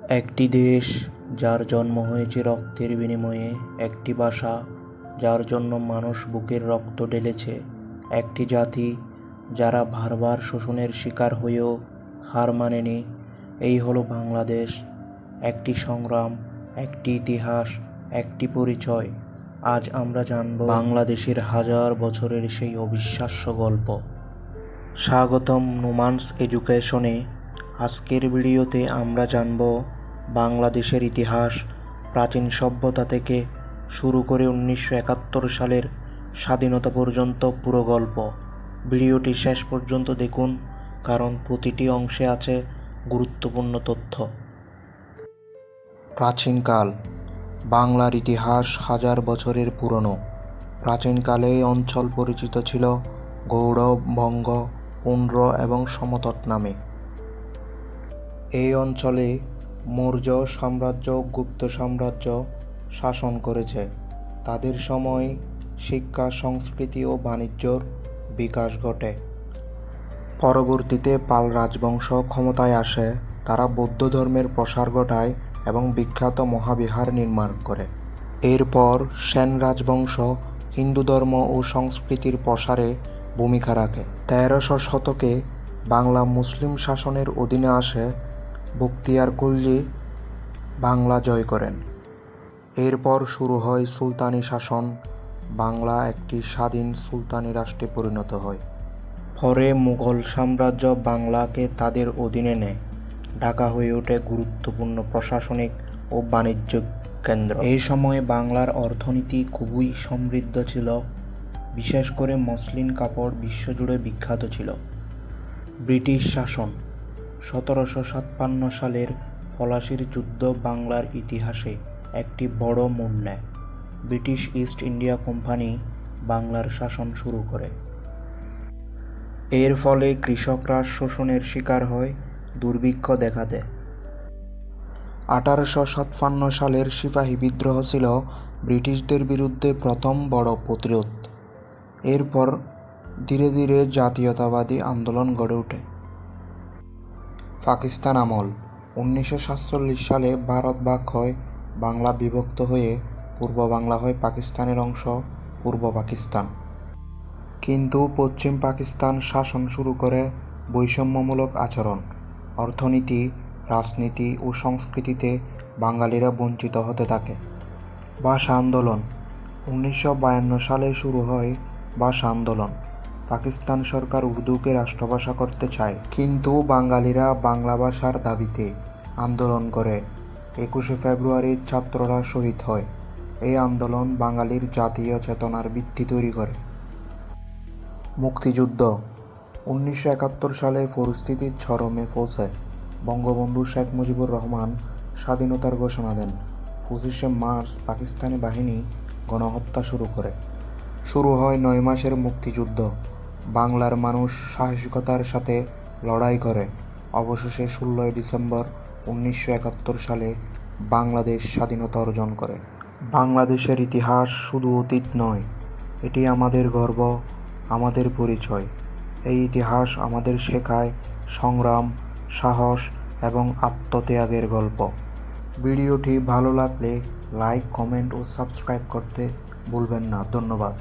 একটি দেশ যার জন্ম হয়েছে রক্তের বিনিময়ে, একটি ভাষা যার জন্য মানুষ বুকের রক্ত ঢেলেছে, একটি জাতি যারা বারবার শোষণের শিকার হয়েও হার মানেনি। এই হলো বাংলাদেশ। একটি সংগ্রাম, একটি ইতিহাস, একটি পরিচয়। আজ আমরা জানব বাংলাদেশের হাজার বছরের সেই অবিশ্বাস্য গল্প। স্বাগতম নোম্যান্স এডুকেশনে। আজকের ভিডিওতে আমরা জানব বাংলাদেশের ইতিহাস, প্রাচীন সভ্যতা থেকে শুরু করে 1971 সালের স্বাধীনতা পর্যন্ত পুরো গল্প। ভিডিওটি শেষ পর্যন্ত দেখুন, কারণ প্রতিটি অংশে আছে গুরুত্বপূর্ণ তথ্য। প্রাচীনকাল। বাংলার ইতিহাস হাজার বছরের পুরনো। প্রাচীনকালে এই অঞ্চল পরিচিত ছিল গৌড়, বঙ্গ, পুন্ড্র এবং সমতট নামে। এই অঞ্চলে মৌর্য সাম্রাজ্য, গুপ্ত সাম্রাজ্য শাসন করেছে। তাদের সময় শিক্ষা, সংস্কৃতি ও বাণিজ্যর বিকাশ ঘটে। পরবর্তীতে পাল রাজবংশ ক্ষমতায় আসে। তারা বৌদ্ধ ধর্মের প্রসার ঘটায় এবং বিখ্যাত মহাবিহার নির্মাণ করে। এরপর সেন রাজবংশ হিন্দু ধর্ম ও সংস্কৃতির প্রসারে ভূমিকা রাখে। 1300 শতকে বাংলা মুসলিম শাসনের অধীনে আসে। বখতিয়ার খলজি বাংলা জয় করেন। এরপর শুরু হয় সুলতানি শাসন। বাংলা একটি স্বাধীন সুলতানি রাষ্ট্রে পরিণত হয়। পরে মুঘল সাম্রাজ্য বাংলাকে তাদের অধীনে নেয়। ঢাকা হয়ে ওঠে গুরুত্বপূর্ণ প্রশাসনিক ও বাণিজ্যিক কেন্দ্র। এই সময়ে বাংলার অর্থনীতি খুবই সমৃদ্ধ ছিল। বিশেষ করে মসলিন কাপড় বিশ্বজুড়ে বিখ্যাত ছিল। ব্রিটিশ শাসন। 1756 সালের পলাশীর যুদ্ধ বাংলার ইতিহাসে একটি বড় মোড় নেয়। ব্রিটিশ ইস্ট ইন্ডিয়া কোম্পানি বাংলার শাসন শুরু করে। এর ফলে কৃষকরা শোষণের শিকার হয়, দুর্ভিক্ষ দেখা দেয়। 1857 সালের সিপাহী বিদ্রোহ ছিল ব্রিটিশদের বিরুদ্ধে প্রথম বড় প্রতিরোধ। এরপর ধীরে ধীরে জাতীয়তাবাদী আন্দোলন গড়ে ওঠে। পাকিস্তান আমল। 1947 সালে ভারত ভাগ হয়। বাংলা বিভক্ত হয়ে পূর্ব বাংলা হয় পাকিস্তানের অংশ, পূর্ব পাকিস্তান। কিন্তু পশ্চিম পাকিস্তান শাসন শুরু করে বৈষম্যমূলক আচরণ। অর্থনীতি, রাজনীতি ও সংস্কৃতিতে বাঙালিরা বঞ্চিত হতে থাকে। ভাষা আন্দোলন। 1952 সালে শুরু হয় ভাষা আন্দোলন। পাকিস্তান সরকার উর্দুকে রাষ্ট্রভাষা করতে চায়, কিন্তু বাঙালিরা বাংলা ভাষার দাবিতে আন্দোলন করে। 21শে ফেব্রুয়ারি ছাত্ররা শহীদ হয়। এই আন্দোলন বাঙালির জাতীয় চেতনার ভিত্তি তৈরি করে। মুক্তিযুদ্ধ। 1971 সালে পরিস্থিতি চরমে পৌঁছায়। বঙ্গবন্ধু শেখ মুজিবুর রহমান স্বাধীনতার ঘোষণা দেন। 25শে মার্চ পাকিস্তানি বাহিনী গণহত্যা শুরু করে। শুরু হয় 9 মাসের মুক্তিযুদ্ধ। বাংলার মানুষ সাহসিকতার সাথে লড়াই করে। অবশেষে 16 ডিসেম্বর 1971 সালে বাংলাদেশ স্বাধীনতা অর্জন করে। বাংলাদেশের ইতিহাস শুধু অতীত নয়, এটি আমাদের গর্ব, আমাদের পরিচয়। এই ইতিহাস আমাদের শেখায় সংগ্রাম, সাহস এবং আত্মত্যাগের গল্প। ভিডিওটি ভালো লাগলে লাইক, কমেন্ট ও সাবস্ক্রাইব করতে ভুলবেন না। ধন্যবাদ।